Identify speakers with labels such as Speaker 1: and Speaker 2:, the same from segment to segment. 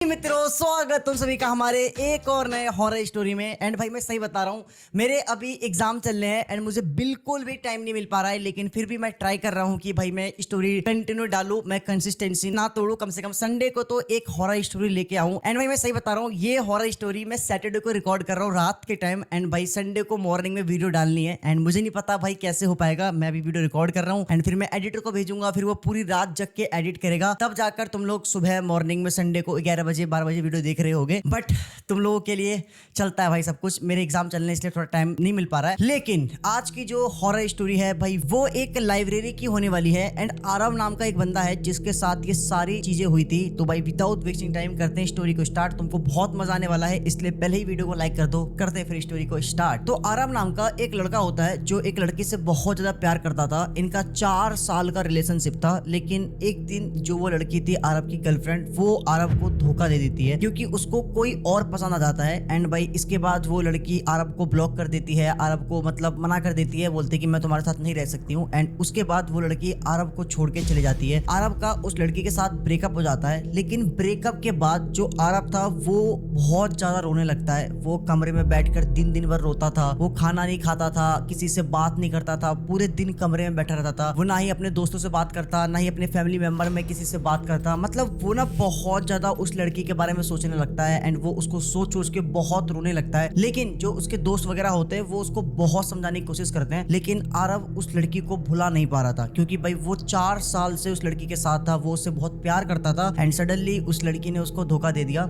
Speaker 1: मित्रों, स्वागत तुम सभी का हमारे एक और नए हॉरर स्टोरी में। एंड भाई मैं सही बता रहा हूँ, मेरे अभी एग्जाम चल रहे हैं एंड मुझे बिल्कुल भी टाइम नहीं मिल पा रहा है, लेकिन फिर भी मैं ट्राई कर रहा हूँ कि भाई मैं स्टोरी कंटिन्यू डालूं, मैं कंसिस्टेंसी ना तोड़ू, कम से कम संडे को तो एक हॉरर स्टोरी लेके आऊं। एंड भाई मैं सही बता रहा हूँ, ये हॉरर स्टोरी मैं सैटरडे को रिकॉर्ड कर रहा हूँ रात के टाइम, एंड भाई संडे को मॉर्निंग में वीडियो डालनी है। एंड मुझे नहीं पता भाई कैसे हो पाएगा, मैं अभी वीडियो रिकॉर्ड कर रहा हूँ एंड फिर मैं एडिटर को भेजूंगा, फिर वो पूरी रात जग के एडिट करेगा, तब जाकर तुम लोग सुबह मॉर्निंग में संडे को 11 बजे 12 बजे वीडियो देख रहे होगे। बट तुम लोगों के लिए चलता है भाई सब कुछ, मेरे एग्जाम चलने इसलिए थोड़ा टाइम नहीं मिल पा रहा है। लेकिन आज की जो हॉरर स्टोरी है भाई, वो एक लाइब्रेरी की होने वाली है एंड आरव नाम का एक बंदा है जिसके साथ ये सारी चीजें हुई थी। तो भाई विदाउट वेस्टिंग टाइम करते हैं स्टोरी को स्टार्ट। तुमको बहुत मजा आने वाला है, इसलिए पहले ही वीडियो को लाइक कर दो। करते हैं फिर स्टोरी को स्टार्ट। तो आरव नाम का एक लड़का होता है जो एक लड़की से बहुत ज्यादा प्यार करता था। इनका 4 साल का रिलेशनशिप था, लेकिन एक दिन जो वो लड़की थी आरव की गर्लफ्रेंड, वो आरव को धोखा दे देती है क्योंकि उसको कोई और पसंद आ जाता है। एंड भाई इसके बाद वो लड़की आरव को ब्लॉक कर देती है, आरव को मतलब मना कर देती है, बोलते कि मैं तुम्हारे साथ नहीं रह सकती हूँ। एंड उसके बाद वो लड़की आरव को छोड़ के चली जाती है। आरव का उस लड़की के साथ ब्रेकअप हो जाता है, लेकिन ब्रेकअप के बाद जो आरव था वो बहुत ज्यादा रोने लगता है। वो कमरे में बैठकर दिन दिन भर रोता था, वो खाना नहीं खाता था, किसी से बात नहीं करता था, पूरे दिन कमरे में बैठा रहता था। वो ना ही अपने दोस्तों से बात करता, ना ही अपने फैमिली मेंबर में किसी से बात करता। मतलब वो ना बहुत ज्यादा उस लड़की के बारे में सोचने लगता है एंड वो उसको सोच सोच के बहुत रोने लगता है। लेकिन जो उसके दोस्त वगैरह होते हैं वो उसको बहुत समझाने की कोशिश करते हैं, लेकिन आरव उस लड़की को भुला नहीं पा रहा था क्योंकि भाई वो 4 साल से उस लड़की के साथ था, वो उससे बहुत प्यार करता था एंड सडनली उस लड़की ने उसको धोखा दे दिया।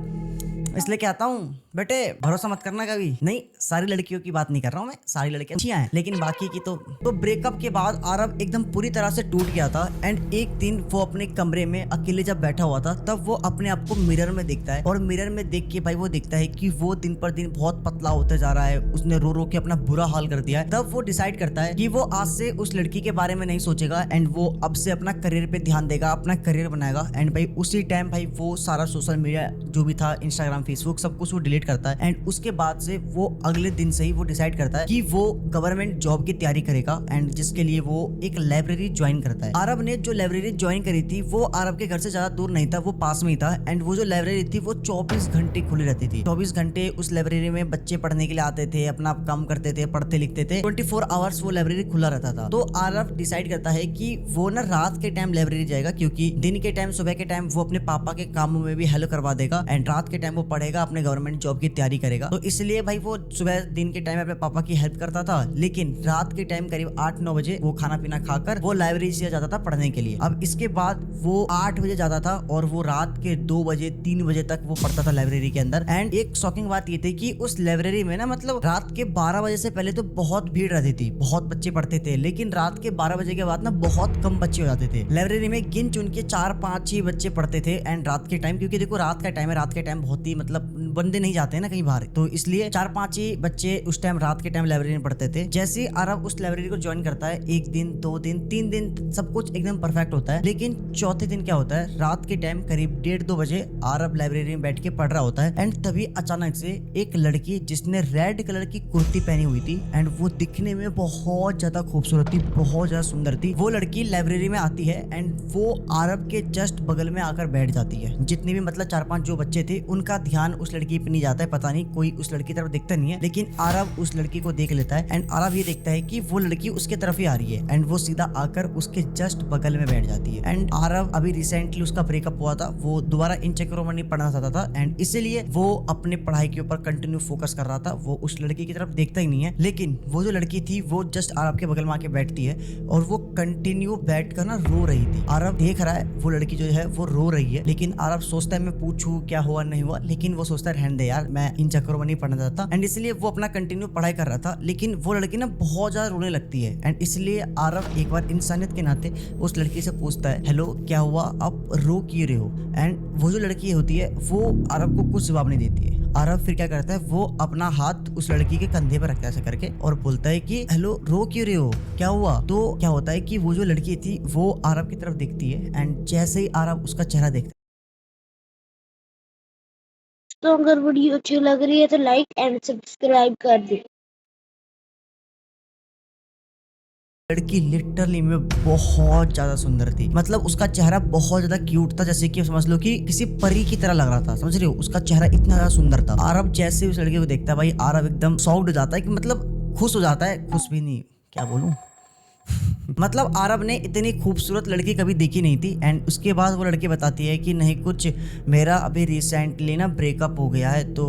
Speaker 1: इसलिए कहता हूँ बेटे, भरोसा मत करना कभी। नहीं, सारी लड़कियों की बात नहीं कर रहा हूँ मैं, सारी लड़कियां अच्छी हैं, लेकिन बाकी की तो ब्रेकअप के बाद आरव एकदम पूरी तरह से टूट गया था। एंड एक दिन वो अपने कमरे में अकेले जब बैठा हुआ था, तब वो अपने आप को मिरर में देखता है और मिरर में देख के भाई वो देखता है कि वो दिन पर दिन बहुत पतला होते जा रहा है, उसने रो रो के अपना बुरा हाल कर दिया है। तब वो डिसाइड करता है कि वो आज से उस लड़की के बारे में नहीं सोचेगा एंड वो अब से अपना करियर पे ध्यान देगा, अपना करियर बनाएगा। एंड भाई उसी टाइम भाई वो सारा सोशल मीडिया जो भी था, इंस्टाग्राम फेसबुक सब कुछ वो डिलीट करता है। एंड उसके बाद से वो अगले दिन से ही वो डिसाइड करता है कि वो गवर्नमेंट जॉब की तैयारी करेगा एंड जिसके लिए वो एक लाइब्रेरी ज्वाइन करता है। आरव ने जो लाइब्रेरी ज्वाइन करी थी वो आरव के घर से ज्यादा दूर नहीं था, वो पास में ही था। एंड वो जो लाइब्रेरी थी वो 24 घंटे खुली रहती थी। 24 घंटे उस लाइब्रेरी में बच्चे पढ़ने के लिए आते थे, अपना काम करते थे, पढ़ते लिखते थे। 24 आवर्स वो लाइब्रेरी खुला रहता था। तो आरव डिसाइड करता है कि वो ना रात के टाइम लाइब्रेरी जाएगा, क्योंकि दिन के टाइम सुबह के टाइम वो अपने पापा के कामों में भी हेल्प करवा देगा एंड रात के टाइम वो पढ़ेगा, अपने गवर्नमेंट जॉब की तैयारी करेगा। तो इसलिए भाई वो सुबह दिन के टाइम अपने पापा की हेल्प करता था, लेकिन रात के टाइम करीब 8-9 बजे वो खाना पीना खाकर वो लाइब्रेरी से जाता था पढ़ने के लिए। अब इसके बाद वो 8 बजे जाता था और वो रात के 2 बजे 3 बजे तक वो पढ़ता था लाइब्रेरी के अंदर। एंड एक शॉकिंग बात ये थी कि उस लाइब्रेरी में ना मतलब रात के 12 बजे से पहले तो बहुत भीड़ रहती थी, बहुत बच्चे पढ़ते थे, लेकिन रात के 12 बजे के बाद ना बहुत कम बच्चे हो जाते थे। लाइब्रेरी में गिन चुन के 4-5 ही बच्चे पढ़ते थे एंड रात के टाइम, क्योंकि देखो रात का टाइम है, रात के टाइम बहुत ही मतलब बंदे नहीं जाते हैं ना कहीं बाहर, तो इसलिए 4-5 ही बच्चे उस टाइम रात के टाइम लाइब्रेरी में पढ़ते थे। जैसे ही आरव उस लाइब्रेरी को ज्वाइन करता है, 1 दिन 2 दिन 3 दिन सब कुछ एकदम परफेक्ट होता है, लेकिन चौथे दिन क्या होता है, रात के टाइम करीब 1:30-2 बजे आरव लाइब्रेरी में बैठ के पढ़ रहा होता है एंड तभी अचानक से एक लड़की जिसने रेड कलर की कुर्ती पहनी हुई थी एंड वो दिखने में बहुत ज्यादा खूबसूरत थी, बहुत ज्यादा सुंदर थी, वो लड़की लाइब्रेरी में आती है एंड वो आरव के जस्ट बगल में आकर बैठ जाती है। जितने भी मतलब 4-5 जो बच्चे थे उनका ध्यान उस लड़की पे नहीं जाता है, पता नहीं कोई उस लड़की की तरफ देखता नहीं है, लेकिन आरव उस लड़की को देख लेता है एंड आरव ये देखता है कि वो लड़की उसके तरफ ही आ रही है एंड वो सीधा आकर उसके जस्ट बगल में बैठ जाती है। एंड आरव अभी रिसेंटली उसका ब्रेकअप हुआ था, वो दोबारा इन चक्करों में नहीं पढ़ना चाहता था एंड इसीलिए वो अपने पढ़ाई के ऊपर कंटिन्यू फोकस कर रहा था, वो उस लड़की की तरफ देखता ही नहीं है। लेकिन वो जो लड़की थी वो जस्ट आरव के बगल में आके बैठती है और वो कंटिन्यू बैठ कर ना रो रही थी। आरव देख रहा है वो लड़की जो है वो रो रही है, लेकिन आरव सोचता है मैं पूछूं क्या हुआ नहीं हुआ, लेकिन वो सोचता है रहने दे यार, मैं इन चक्करों में नहीं पढ़ना चाहता एंड इसलिए वो अपना कंटिन्यू पढ़ाई कर रहा था। लेकिन वो लड़की ना बहुत ज्यादा रोने लगती है एंड इसलिए आरव एक बार इंसानियत के नाते उस लड़की से पूछता है, हेलो क्या हुआ, आप रो क्यों रहे हो? एंड वो जो लड़की होती है वो आरव को कुछ जवाब नहीं देती है। आरव फिर क्या करता है, वो अपना हाथ उस लड़की के कंधे पर रखता है ऐसे करके और बोलता है कि हेलो रो क्यों रहे हो, क्या हुआ? तो क्या होता है कि वो जो लड़की थी वो आरव की तरफ देखती है एंड जैसे ही आरव उसका चेहरा देखता है,
Speaker 2: तो अगर वीडियो अच्छी लग रही है तो लाइक एंड सब्सक्राइब कर दे।
Speaker 1: लड़की लिटरली में बहुत ज्यादा सुंदर थी। मतलब उसका चेहरा बहुत ज्यादा क्यूट था, जैसे कि समझ लो कि किसी परी की तरह लग रहा था। समझ रहे हो, उसका चेहरा इतना ज्यादा सुंदर था। आरव जैसे उस लड़के को देखता है भाई, आरव एकदम शॉक्ड हो जाता है कि मतलब खुश हो जाता है, खुश भी नहीं, क्या बोलूं मतलब आरव ने इतनी खूबसूरत लड़की कभी देखी नहीं थी। एंड उसके बाद वो लड़की बताती है कि नहीं, कुछ मेरा अभी रिसेंटली ना ब्रेकअप हो गया है, तो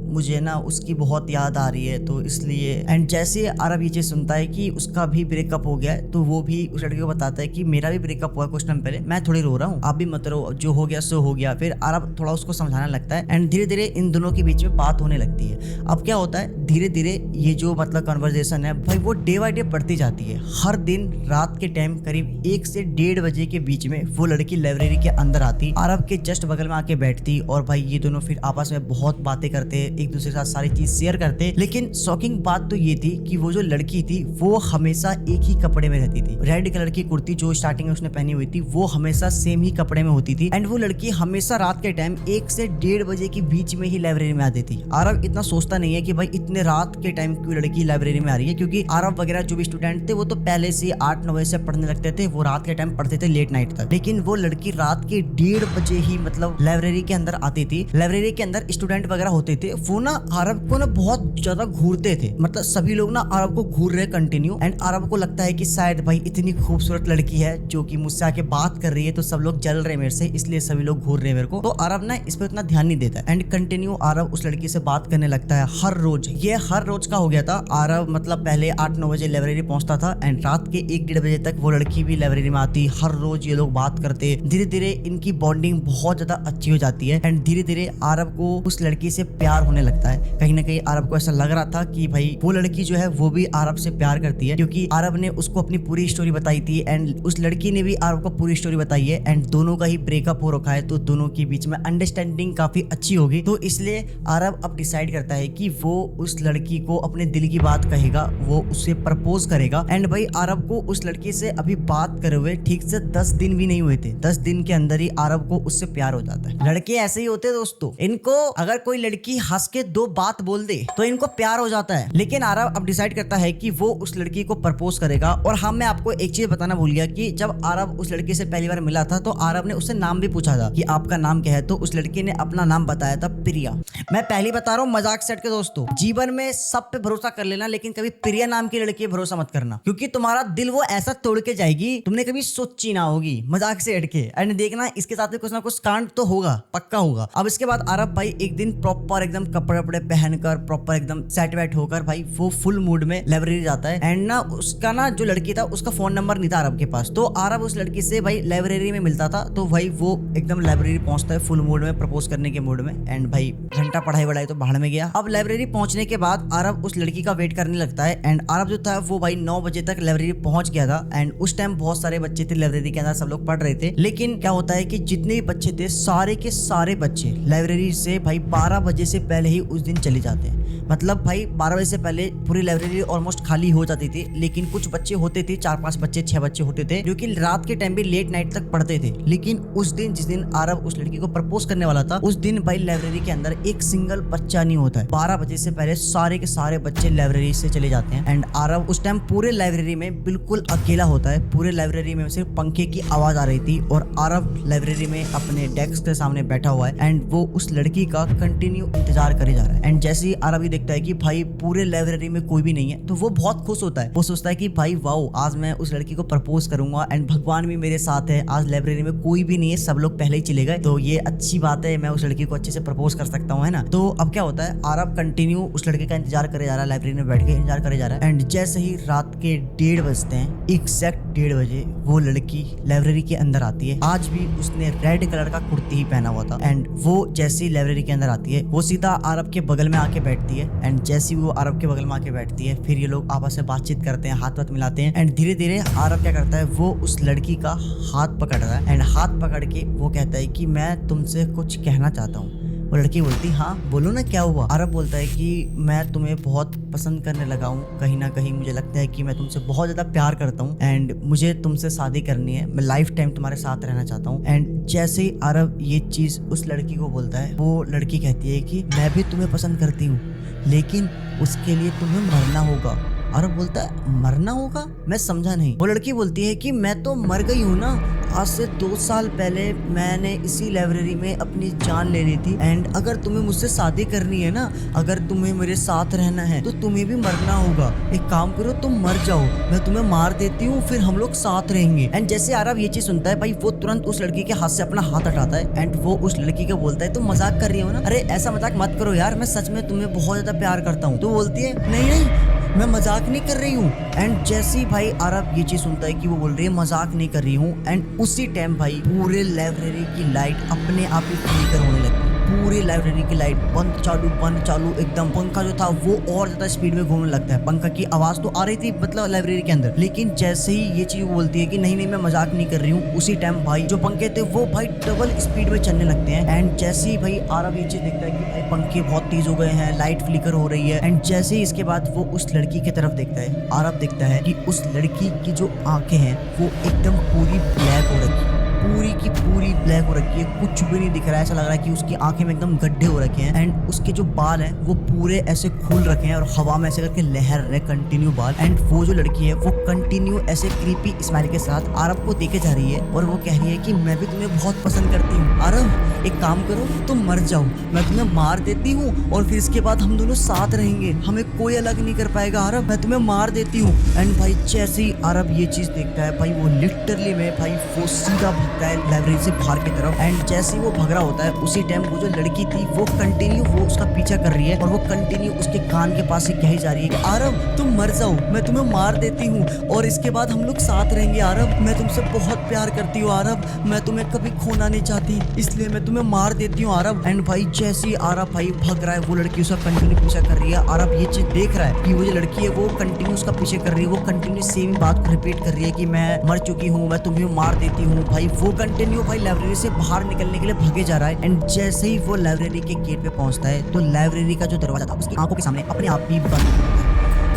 Speaker 1: मुझे ना उसकी बहुत याद आ रही है, तो इसलिए। एंड जैसे आरव ये चीज सुनता है कि उसका भी ब्रेकअप हो गया है, तो वो भी उस लड़के को बताता है कि मेरा भी ब्रेकअप हुआ कुछ टाइम पहले, मैं थोड़ी रो रहा हूँ, आप भी मत रो, जो हो गया सो हो गया। फिर आरव थोड़ा उसको समझाने लगता है एंड धीरे धीरे इन दोनों के बीच में बात होने लगती है। अब क्या होता है, धीरे धीरे ये जो मतलब कन्वर्जेशन है भाई, वो डे बाय डे बढ़ती जाती है। हर दिन रात के टाइम करीब 1 से 1:30 बजे के बीच में वो लड़की लाइब्रेरी के अंदर आती, आरव के जस्ट बगल में आके बैठती और भाई ये दोनों फिर आपस में बहुत बातें करते, एक दूसरे के साथ सारी चीज शेयर करते। लेकिन शॉकिंग बात तो ये थी कि वो जो लड़की थी वो हमेशा एक ही कपड़े में रहती थी। रेड कलर की कुर्ती जो स्टार्टिंग में उसने पहनी हुई थी वो हमेशा सेम ही कपड़े में होती थी। एंड वो लड़की हमेशा रात के टाइम 1 से 1:30 बजे के बीच में ही लाइब्रेरी में आती थी। आरव इतना सोचता नहीं है कि भाई इतने रात के टाइम क्यों लड़की लाइब्रेरी में आ रही है, क्योंकि आरव वगैरह जो भी स्टूडेंट थे वो तो पहले से 8-9 बजे से पढ़ने लगते थे, वो रात के टाइम पढ़ते थे लेट नाइट तक। लेकिन वो लड़की रात के 1:30 बजे ही मतलब लाइब्रेरी के अंदर आती थी। लाइब्रेरी के अंदर स्टूडेंट वगैरह होते थे, वो ना आरव को ना बहुत ज्यादा घूरते थे। मतलब सभी लोग ना आरव को घूर रहे कंटिन्यू। एंड आरव को लगता है कि शायद भाई इतनी खूबसूरत लड़की है जो कि मुझसे आके बात कर रही है, तो सब लोग जल रहे मेरे से, इसलिए सभी लोग घूर रहे मेरे को। तो आरव ना इस पे उतना ध्यान नहीं देता एंड कंटिन्यू आरव उस लड़की से बात करने लगता है हर रोज। ये हर रोज का हो गया था। आरव मतलब पहले 8-9 बजे लाइब्रेरी पहुंचता था एंड रात के 1-1:30 बजे तक वो लड़की भी लाइब्रेरी में आती। हर रोज ये लोग बात करते, धीरे धीरे इनकी बॉन्डिंग बहुत ज्यादा अच्छी हो जाती है एंड धीरे धीरे आरव को उस लड़की से प्यार होने लगता है। कहीं ना कहीं आरव को ऐसा लग रहा था कि भाई वो लड़की जो है वो भी आरव से प्यार करती है, क्योंकि आरव ने उसको अपनी पूरी स्टोरी बताई थी एंड उस लड़की ने भी आरव को पूरी स्टोरी बताई है। एंड दोनों का ही ब्रेकअप हो रखा है, तो दोनों के बीच में अंडरस्टैंडिंग काफी अच्छी होगी। तो इसलिए आरव अब डिसाइड करता है कि वो उस लड़की को अपने दिल की बात कहेगा, वो उससे प्रपोज करेगा। एंड भाई आरव को उस लड़की से अभी बात करे हुए ठीक से 10 दिन भी नहीं हुए थे। 10 दिन के अंदर ही आरव को उससे प्यार हो जाता है। लड़के ऐसे ही होते हैं दोस्तों, इनको अगर कोई लड़की हंस के 2 बात बोल दे तो इनको प्यार हो जाता है। लेकिन आरव अब डिसाइड करता है कि वो उस लड़की को प्रपोज करेगा। और हाँ, मैं आपको एक चीज बताना भूल गया कि जब आरव उस लड़की से पहली बार मिला था तो आरव ने उससे नाम भी पूछा था कि आपका नाम क्या है, तो उस लड़की ने अपना नाम बताया था प्रिया। मैं पहली बता रहा हूँ, मजाक सेट के दोस्तों, जीवन में सब पे भरोसा कर लेना, लेकिन कभी प्रिया नाम की लड़की पे भरोसा मत करना, क्योंकि तुम्हारा दिल वो ऐसा तोड़ के जाएगी तुमने कभी सोची ना होगी। मजाक से हट के एंड देखना इसके साथ में कुछ ना कुछ कांड तो होगा, पक्का होगा। अब इसके बाद आरव भाई एक दिन प्रॉपर एकदम कपड़े वपड़े पहनकर प्रॉपर एकदम सेट वेट होकर भाई वो फुल मूड में लाइब्रेरी जाता है। एंड ना उसका ना जो लड़की था उसका फोन नंबर नहीं था आरव के पास, तो आरव उस लड़की से भाई लाइब्रेरी में मिलता था। तो भाई वो एकदम लाइब्रेरी पहुंचता है फुल मूड में, प्रपोज करने के मूड में। एंड भाई घंटा पढ़ाई वढ़ाई तो बाहर में गया। अब लाइब्रेरी पहुंचने के बाद आरव उस लड़की का वेट करने लगता है। एंड आरव जो था वो भाई 9 बजे तक लाइब्रेरी पहुंच गया था। एंड उस टाइम बहुत सारे बच्चे थे लाइब्रेरी के अंदर, सब लोग पढ़ रहे थे। लेकिन क्या होता है कि जितने भी बच्चे थे सारे के सारे बच्चे लाइब्रेरी से भाई 12 बजे से पहले ही उस दिन चले जाते हैं। मतलब भाई 12 बजे से पहले पूरी लाइब्रेरी ऑलमोस्ट खाली हो जाती थी। लेकिन कुछ बच्चे होते थे, 4-5 बच्चे 6 बच्चे होते थे जो कि रात के टाइम भी लेट नाइट तक पढ़ते थे। लेकिन उस दिन जिस दिन आरव उस लड़की को प्रपोज करने वाला था, उस दिन भाई लाइब्रेरी के अंदर एक सिंगल बच्चा नहीं होता है। 12 बजे से पहले सारे के सारे बच्चे लाइब्रेरी से चले जाते हैं। एंड आरव उस टाइम पूरे लाइब्रेरी में बिल्कुल अकेला होता है। पूरे लाइब्रेरी में सिर्फ पंखे की आवाज आ रही थी और आरव लाइब्रेरी में अपने डेस्क के सामने बैठा हुआ है एंड वो उस लड़की का कंटिन्यू इंतजार करे जा रहा है। एंड जैसे ही आरव ये देखता है कि भाई पूरे लाइब्रेरी में कोई भी नहीं है, तो वो बहुत खुश होता है। वो सोचता है कि भाई वाओ, आज मैं उस लड़की को प्रपोज करूंगा एंड भगवान भी मेरे साथ है, आज लाइब्रेरी में कोई भी नहीं है, सब लोग पहले ही चले गए, तो ये अच्छी बात है, मैं उस लड़की को अच्छे से प्रपोज कर सकता हूँ, है ना। तो अब क्या होता है, आरव कंटिन्यू उस लड़के का इंतजार करे जा रहा है, लाइब्रेरी में बैठ के इंतजार करे जा रहा है। एंड जैसे ही रात के 1:30 बजते हैं, एग्जैक्ट 1:30 बजे वो लड़की लाइब्रेरी के अंदर आती है। आज भी उसने रेड कलर का कुर्ती ही पहना हुआ था। एंड वो जैसे ही लाइब्रेरी के अंदर आती है, वो सीधा आरव के बगल में आके बैठती है। एंड जैसे ही वो आरव के बगल में आके बैठती है, फिर ये लोग आपस में बातचीत करते हैं, हाथ वाथ मिलाते हैं। एंड धीरे धीरे आरव क्या करता है, वो उस लड़की का हाथ पकड़ रहा है। एंड हाथ पकड़ के वो कहता है कि मैं तुमसे कुछ कहना चाहता हूँ। वो लड़की बोलती हाँ बोलो ना, क्या हुआ। आरव बोलता है कि मैं तुम्हें बहुत पसंद करने लगा हूँ, कहीं ना कहीं मुझे लगता है कि मैं तुमसे बहुत ज्यादा प्यार करता हूँ एंड मुझे तुमसे शादी करनी है, मैं लाइफ टाइम तुम्हारे साथ रहना चाहता हूँ। एंड जैसे ही आरव ये चीज उस लड़की को बोलता है, वो लड़की कहती है कि मैं भी तुम्हें पसंद करती हूँ, लेकिन उसके लिए तुम्हें मरना होगा। आरव बोलता है मरना होगा, मैं समझा नहीं। वो लड़की बोलती है कि मैं तो मर गई हूँ ना, आज से 2 साल पहले मैंने इसी लाइब्रेरी में अपनी जान ले ली थी। एंड अगर तुम्हें मुझसे शादी करनी है ना, अगर तुम्हें मेरे साथ रहना है तो तुम्हें भी मरना होगा। एक काम करो, तुम मर जाओ, मैं तुम्हें मार देती हूँ, फिर हम लोग साथ रहेंगे। एंड जैसे आरव ये चीज सुनता है भाई, वो तुरंत उस लड़की के हाथ से अपना हाथ हटाता है एंड वो उस लड़की को बोलता है तुम मजाक कर रही हो ना, अरे ऐसा मजाक मत करो यार, मैं सच में तुम्हें बहुत ज्यादा प्यार करता हूँ। तो बोलती है नहीं नहीं, मैं मजाक नहीं कर रही हूँ। एंड जैसे ही भाई आरव ये चीज सुनता है कि वो बोल रही है मजाक नहीं कर रही हूँ, एंड उसी टाइम भाई पूरे लाइब्रेरी की लाइट अपने आप ही फ्लिकर होने लगती है। पूरी लाइब्रेरी की लाइट बंद चालू एकदम। पंखा जो था वो और ज्यादा स्पीड में घूमने लगता है। पंखा की आवाज तो आ रही थी मतलब लाइब्रेरी के अंदर, लेकिन जैसे ही ये चीज बोलती है कि नहीं नहीं मैं मजाक नहीं कर रही हूँ, उसी टाइम भाई जो पंखे थे वो भाई डबल स्पीड में चलने लगते हैं। एंड जैसे ही भाई आरव ये चीज देखता है कि भाई पंखे बहुत तेज हो गए हैं, लाइट फ्लिकर हो रही है। एंड जैसे ही इसके बाद वो उस लड़की की तरफ देखता है, आरव देखता है कि उस लड़की की जो आंखें हैं वो एकदम पूरी ब्लैक हो रखी है, पूरी की पूरी ब्लैक हो रखी है, कुछ भी नहीं दिख रहा है। ऐसा लग रहा है कि उसकी आंखें में एकदम गड्ढे हो रखे हैं। एंड उसके जो बाल हैं वो पूरे ऐसे खुल रखे हैं और हवा में ऐसे करके लहर रहे कंटिन्यू बाल। एंड वो जो लड़की है वो कंटिन्यू ऐसे क्रीपी स्माइल के साथ आरव को देखे जा रही है और वो कह रही है कि मैं भी तुम्हें बहुत पसंद करती हूँ। आरव एक काम करो, तुम मर जाओ, मैं तुम्हें मार देती हूँ और फिर इसके बाद हम दोनों साथ रहेंगे, हमें कोई अलग नहीं कर पाएगा। आरव मैं तुम्हें मार देती हूँ। एंड भाई जैसे ही आरव ये चीज देखता है भाई, वो लिटरली में भाई वो सीधा भागता है लाइब्रेरी से बाहर की तरफ। एंड जैसे ही वो भाग रहा होता है उसी टाइम वो जो लड़की थी वो कंटिन्यू वो उसका पीछा कर रही है और वो कंटिन्यू उसके कान के पास ही कही जा रही है कि आरव तुम मर जाओ, मैं तुम्हें मार देती हूँ और इसके बाद हम लोग साथ रहेंगे। आरव मैं तुमसे बहुत प्यार करती हूँ, आरव मैं तुम्हें कभी खोना नहीं चाहती, इसलिए मैं तुम्हें मार देती हूँ आरव। एंड भाई जैसे ही आरव भाई भाग रहा है, वो लड़की उसका कंटिन्यू पीछा कर रही है। आरव ये चीज देख रहा है कि वो जो लड़की है वो कंटिन्यू उसका पीछे कर रही है, वो कंटिन्यू सेम बात को रिपीट कर रही है कि मैं मर चुकी हूँ, मैं तुम्हें मार देती हूँ। भाई वो कंटिन्यू भाई लाइब्रेरी से बाहर निकलने के लिए भागे जा रहा है। एंड जैसे ही वो लाइब्रेरी के गेट पे पहुंचता है तो लाइब्रेरी का जो दरवाजा था उसकी आंखों के सामने अपने आप ही बंद हो जाता है।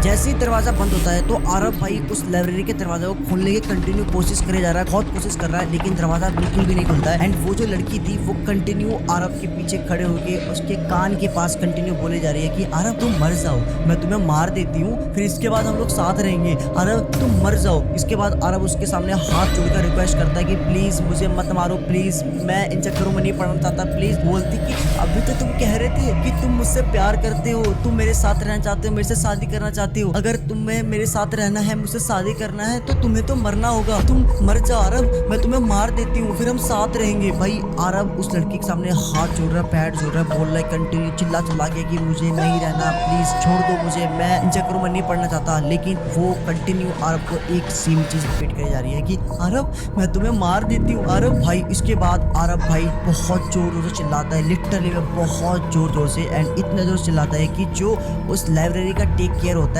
Speaker 1: जैसे ही दरवाजा बंद होता है तो आरव भाई उस लाइब्रेरी के दरवाजे को खोलने की कंटिन्यू कोशिश करे जा रहा है, बहुत कोशिश कर रहा है, लेकिन दरवाजा बिल्कुल भी नहीं खुलता है। एंड वो जो लड़की थी वो कंटिन्यू आरव के पीछे खड़े होकर उसके कान के पास कंटिन्यू बोले जा रही है कि आरव तुम मर जाओ, मैं तुम्हें मार देती हूँ, फिर इसके बाद हम लोग साथ रहेंगे, आरव तुम मर जाओ। इसके बाद आरव उसके सामने हाथ जोड़कर रिक्वेस्ट करता है कि प्लीज मुझे मत मारो, प्लीज मैं इन चक्करों में नहीं पड़ना चाहता, प्लीज। बोलती कि अभी तो तुम कह रहे थे कि तुम मुझसे प्यार करते हो, तुम मेरे साथ रहना चाहते हो, मेरे से शादी करना चाहते हो, अगर तुम्हें मेरे साथ रहना है, मुझसे शादी करना है तो तुम्हें तो मरना होगा, तुम मर जाओ आरव, मैं तुम्हें मार देती हूँ, फिर हम साथ रहेंगे। भाई आरव उस लड़की के सामने हाथ जोड़ रहा है, पैर जोड़ रहा है, बोल रहा है कंटिन्यू चिल्ला चिल्ला के कि मुझे नहीं रहना, प्लीज छोड़ दो मुझे, मैं इन चक्करों में नहीं पड़ना चाहता। लेकिन वो कंटिन्यू आरव को एक सेम चीज रिपीट करी जा रही है कि आरव मैं तुम्हें मार देती हूँ आरव। भाई इसके बाद आरव भाई बहुत जोर जोर से चिल्लाता है, लिटरली में बहुत जोर जोर से, एंड इतना जोर चिल्लाता है कि जो उस लाइब्रेरी का टेक केयर होता है,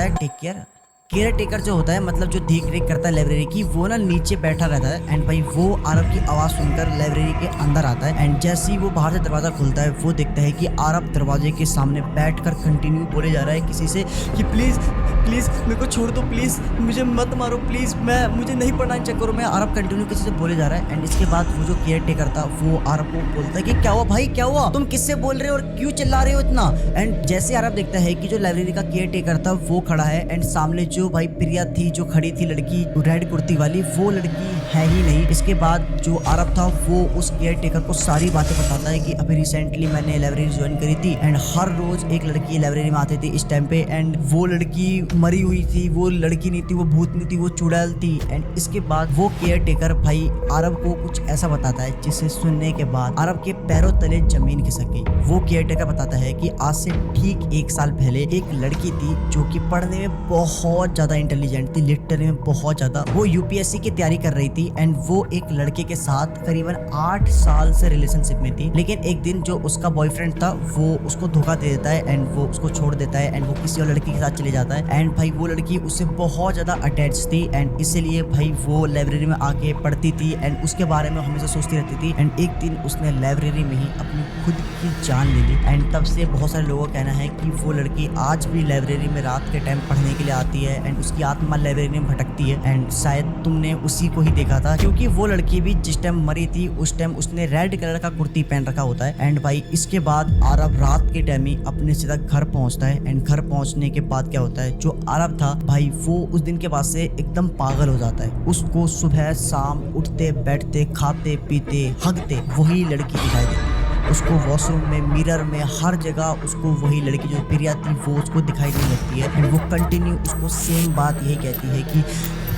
Speaker 1: केयर टेकर जो होता है मतलब जो देख रेख करता है लाइब्रेरी की, वो ना नीचे बैठा रहता है। एंड भाई वो आरव की आवाज सुनकर लाइब्रेरी के अंदर आता है। एंड जैसे ही वो बाहर से दरवाजा खुलता है वो देखता है कि आरव दरवाजे के सामने बैठकर कंटिन्यू बोले जा रहा है किसी से कि प्लीज प्लीज मेरे को छोड़ दो, प्लीज मुझे मत मारो, प्लीज मुझे नहीं पढ़ना इन चक्करों में। आरव कंटिन्यू किसी से बोले जा रहा है। एंड इसके बाद वो जो केयर टेकर था वो आरव को बोलता है कि क्या हुआ भाई, क्या हुआ, तुम किससे बोल रहे हो और क्यों चिल्ला रहे हो इतना। एंड जैसे आरव देखता है कि जो लाइब्रेरी का केयर टेकर था वो खड़ा है एंड सामने जो भाई प्रिया थी जो खड़ी थी लड़की रेड कुर्ती वाली, वो लड़की है ही नहीं। इसके बाद जो आरव था वो उस केयर टेकर को सारी बातें बताता है कि अभी रिसेंटली मैंने लाइब्रेरी ज्वाइन करी थी एंड हर रोज एक लड़की लाइब्रेरी में आती थी इस टाइम पे, एंड वो लड़की मरी हुई थी, वो लड़की नहीं थी, वो भूतनी थी, वो चुड़ैल थी। एंड इसके बाद वो केयर टेकर भाई आरव को कुछ ऐसा बताता है जिसे सुनने के बाद आरव के पैरों तले जमीन खिसक गई। वो केयर टेकर बताता है कि आज से ठीक 1 साल पहले एक लड़की थी जो कि पढ़ने में बहुत ज्यादा इंटेलिजेंट थी, लिटरली में बहुत ज्यादा। वो यूपीएससी की तैयारी कर रही थी एंड वो एक लड़के के साथ करीबन 8 साल से रिलेशनशिप में थी। लेकिन एक दिन जो उसका बॉयफ्रेंड था वो उसको धोखा दे देता है एंड वो उसको छोड़ देता है एंड वो किसी और लड़की के साथ चले जाता है। एंड भाई वो लड़की उससे बहुत ज्यादा अटैच थी एंड इसीलिए भाई वो लाइब्रेरी में आके पढ़ती थी एंड उसके बारे में हमेशा सोचती रहती थी। एंड एक दिन उसने लाइब्रेरी में ही अपनी खुद की जान ले ली एंड तब से बहुत सारे लोगों का कहना है कि वो लड़की आज भी लाइब्रेरी में रात के टाइम पढ़ने के लिए आती है है एंड उसकी आत्मा लाइब्रेरी में भटकती है एंड शायद तुमने उसी को ही देखा था, क्योंकि वो लड़की भी जिस टाइम मरी थी उस टाइम उसने रेड कलर का कुर्ती पहन रखा होता है। एंड भाई इसके बाद आरब रात के टाइम ही अपने सीधा घर पहुंचता है एंड घर पहुंचने के बाद क्या होता है, जो आरब था भाई वो उस दिन के बाद से एकदम पागल हो जाता है। उसको सुबह शाम उठते बैठते खाते पीते हगते वही लड़की दिखाई देती है। उसको वॉशरूम में मिरर में हर जगह उसको वही लड़की जो प्रिया थी वो उसको दिखाई देने लगती है एंड वो कंटिन्यू उसको सेम बात यही कहती है कि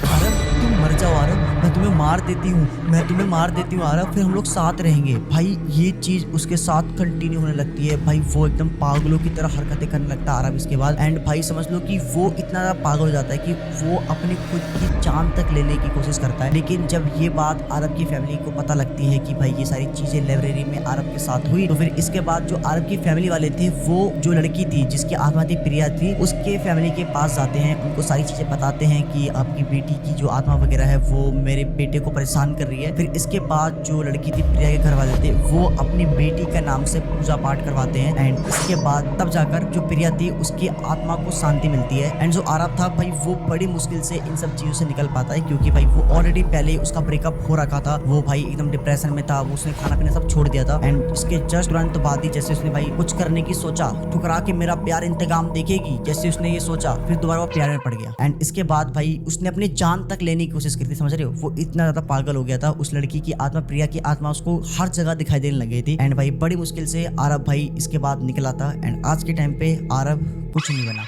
Speaker 1: आरब तुम मर जाओ आरब, मैं तुम्हें मार देती हूँ, मैं तुम्हें मार देती हूँ आरब, फिर हम लोग साथ रहेंगे। भाई ये चीज उसके साथ कंटिन्यू होने लगती है। भाई वो एकदम पागलों की तरह हरकतें करने लगता है आरब इसके बाद। एंड भाई समझ लो कि वो इतना ज्यादा पागल हो जाता है कि वो अपनी खुद की जान तक लेने की कोशिश करता है। लेकिन जब ये बात आरब की फैमिली को पता लगती है कि भाई ये सारी चीजें लाइब्रेरी में आरब के साथ हुई, तो फिर इसके बाद जो आरब की फैमिली वाले थे वो जो लड़की थी जिसकी आत्मा थी प्रिया थी उसके फैमिली के पास जाते हैं, उनको सारी चीजें बताते हैं कि आपकी बेटी की जो आत्मा वगैरह है वो मेरे बेटे को परेशान कर रही है। फिर इसके बाद जो लड़की थी प्रिया के घर वाले थे वो अपनी बेटी का नाम से पूजा पाठ करवाते हैं एंड इसके बाद तब जाकर जो प्रिया थी उसकी आत्मा को शांति मिलती है। एंड जो आरब था भाई वो बड़ी मुश्किल से इन सब चीजों से निकल पाता है, क्योंकि भाई वो ऑलरेडी पहले ही उसका ब्रेकअप हो रखा था, वो भाई एकदम डिप्रेशन में था, उसने खाना पीना सब छोड़ दिया था। एंड इसके जस्ट तुरंत बाद ही जैसे उसने भाई कुछ करने की सोचा, ठुकरा के मेरा प्यार इंतकाम देखेगी, जैसे उसने ये सोचा फिर दोबारा वो प्यार में पड़ गया। एंड इसके बाद भाई उसने अपनी जान तक लेने की कोशिश की थी, समझ रहे हो, वो इतना ज्यादा पागल हो गया था। उस लड़की की आत्मा प्रिया की आत्मा उसको हर जगह दिखाई देने लगी थी। एंड भाई बड़ी मुश्किल से आरब भाई इसके बाद निकला था एंड आज के टाइम पे आरब कुछ नहीं बना।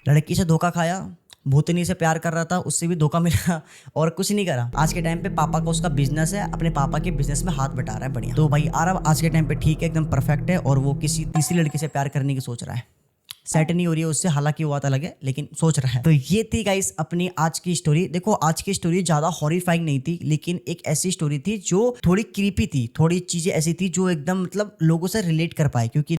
Speaker 1: लड़की से धोखा खाया, भूतनी से प्यार कर रहा था, उससे भी धोखा मिला और कुछ नहीं करा। आज के टाइम पे पापा का उसका बिजनेस है, अपने पापा के बिजनेस में हाथ बटा रहा है, बढ़िया। तो भाई आरब आज के टाइम पे ठीक है, एकदम परफेक्ट है और वो किसी तीसरी लड़की से प्यार करने की सोच रहा है। सेट नहीं हो रही है उससे, हालांकि वो बात अलग है, लेकिन सोच रहा है। तो ये थी गाइस अपनी आज की स्टोरी। देखो आज की स्टोरी ज्यादा हॉरिफाइंग नहीं थी, लेकिन एक ऐसी स्टोरी थी जो थोड़ी क्रीपी थी, थोड़ी चीजें ऐसी थी जो एकदम मतलब लोगों से रिलेट कर पाए, क्योंकि